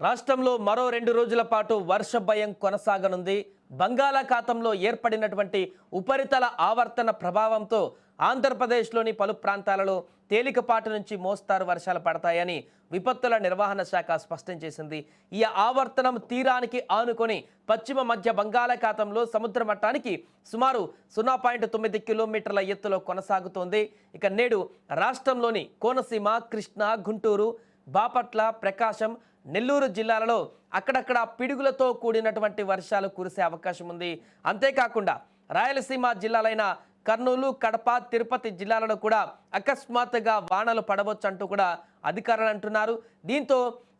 రాష్ట్రంలో మరో 2 రోజుల పాటు వర్ష భయం కొనసాగనుంది. బంగాళాఖాతంలో ఏర్పడినటువంటి ఉపరితల ఆవర్తన ప్రభావంతో ఆంధ్రప్రదేశ్లోని పలు ప్రాంతాలలో తేలికపాటి నుంచి మోస్తారు వర్షాలు పడతాయని విపత్తుల నిర్వహణ శాఖ స్పష్టం చేసింది. ఈ ఆవర్తనం తీరానికి ఆనుకొని పశ్చిమ మధ్య బంగాళాఖాతంలో సముద్ర మట్టానికి సుమారు 0.9 కిలోమీటర్ల ఎత్తులో కొనసాగుతోంది. ఇక నేడు రాష్ట్రంలోని కోనసీమ, కృష్ణా, గుంటూరు, బాపట్ల, ప్రకాశం, నెల్లూరు జిల్లాలలో అక్కడక్కడ పిడుగులతో కూడినటువంటి వర్షాలు కురిసే అవకాశం ఉంది. అంతేకాకుండా రాయలసీమ జిల్లాలైన కర్నూలు, కడప, తిరుపతి జిల్లాలలో కూడా అకస్మాత్తుగా వానలు పడవచ్చు అంటూ కూడా అధికారులు అంటున్నారు. దీంతో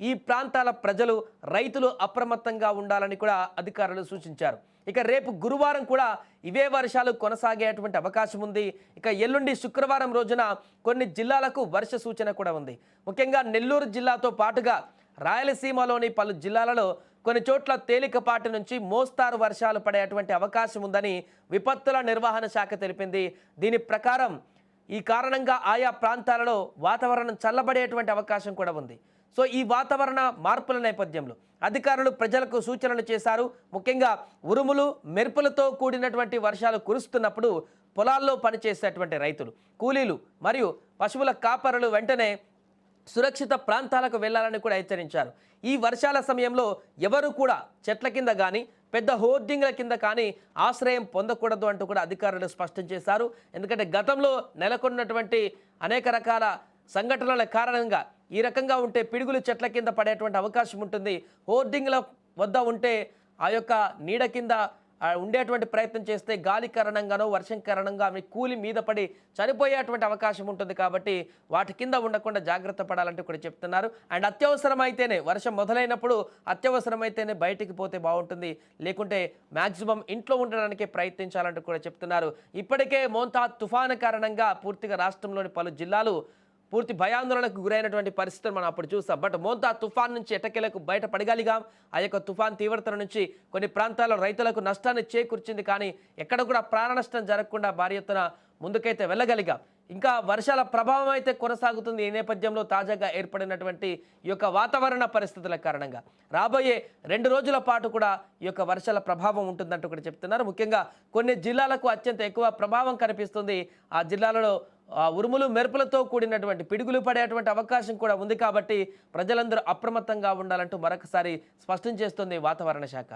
ఈ ప్రాంతాల ప్రజలు, రైతులు అప్రమత్తంగా ఉండాలని కూడా అధికారులు సూచించారు. ఇక రేపు గురువారం కూడా ఇవే వర్షాలు కొనసాగేటువంటి అవకాశం ఉంది. ఇక ఎల్లుండి శుక్రవారం రోజున కొన్ని జిల్లాలకు వర్ష సూచన కూడా ఉంది. ముఖ్యంగా నెల్లూరు జిల్లాతో పాటుగా రాయలసీమలోని పలు జిల్లాలలో కొన్ని చోట్ల తేలికపాటి నుంచి మోస్తారు వర్షాలు పడేటువంటి అవకాశం ఉందని విపత్తుల నిర్వహణ శాఖ తెలిపింది. దీని ప్రకారం ఈ కారణంగా ఆయా ప్రాంతాలలో వాతావరణం చల్లబడేటువంటి అవకాశం కూడా ఉంది. సో ఈ వాతావరణ మార్పుల నేపథ్యంలో అధికారులు ప్రజలకు సూచనలు చేశారు. ముఖ్యంగా ఉరుములు, మెరుపులతో కూడినటువంటి వర్షాలు కురుస్తున్నప్పుడు పొలాల్లో పనిచేసేటువంటి రైతులు, కూలీలు మరియు పశువుల కాపరులు వెంటనే సురక్షిత ప్రాంతాలకు వెళ్లాలని కూడా హెచ్చరించారు. ఈ వర్షాల సమయంలో ఎవరు కూడా చెట్ల కింద కానీ, పెద్ద హోర్డింగ్ల కింద కానీ ఆశ్రయం పొందకూడదు అంటూ కూడా అధికారులు స్పష్టం చేశారు. ఎందుకంటే గతంలో నెలకొన్నటువంటి అనేక రకాల సంఘటనల కారణంగా ఈ రకంగా ఉంటే పిడుగులు చెట్ల కింద పడేటువంటి అవకాశం ఉంటుంది. హోర్డింగ్ల వద్ద ఉంటే ఆ యొక్క నీడ కింద ఉండేటువంటి ప్రయత్నం చేస్తే గాలి కారణంగానో వర్షం కారణంగా అవి కూలి మీద పడి చనిపోయేటువంటి అవకాశం ఉంటుంది. కాబట్టి వాటి కింద ఉండకుండా జాగ్రత్త పడాలంటూ కూడా చెప్తున్నారు. అండ్ అత్యవసరమైతేనే, వర్షం మొదలైనప్పుడు అత్యవసరమైతేనే బయటికి పోతే బాగుంటుంది, లేకుంటే మ్యాక్సిమం ఇంట్లో ఉండడానికే ప్రయత్నించాలంటూ కూడా చెప్తున్నారు. ఇప్పటికే మోంతా తుఫాను కారణంగా పూర్తిగా రాష్ట్రంలోని పలు జిల్లాలు పూర్తి భయాందోళనకు గురైనటువంటి పరిస్థితులు మనం అప్పుడు చూస్తాం. బట్ మోంతా తుఫాన్ నుంచి ఎట్టకేలకు బయటపడగలిగాం. ఆ యొక్క తుఫాన్ తీవ్రత నుంచి కొన్ని ప్రాంతాల్లో రైతులకు నష్టాన్ని చేకూర్చింది. కానీ ఎక్కడ కూడా ప్రాణ నష్టం జరగకుండా భారీ ఎత్తున ముందుకైతే వెళ్ళగలిగాం. ఇంకా వర్షాల ప్రభావం అయితే కొనసాగుతుంది. ఈ నేపథ్యంలో తాజాగా ఏర్పడినటువంటి ఈ యొక్క వాతావరణ పరిస్థితుల కారణంగా రాబోయే 2 రోజుల పాటు కూడా ఈ యొక్క వర్షాల ప్రభావం ఉంటుందంటూ కూడా చెప్తున్నారు. ముఖ్యంగా కొన్ని జిల్లాలకు అత్యంత ఎక్కువ ప్రభావం కనిపిస్తుంది. ఆ జిల్లాలలో ఉరుములు, మెరుపులతో కూడినటువంటి పిడుగులు పడేటువంటి అవకాశం కూడా ఉంది. కాబట్టి ప్రజలందరూ అప్రమత్తంగా ఉండాలంటూ మరొకసారి స్పష్టం చేస్తుంది వాతావరణ శాఖ.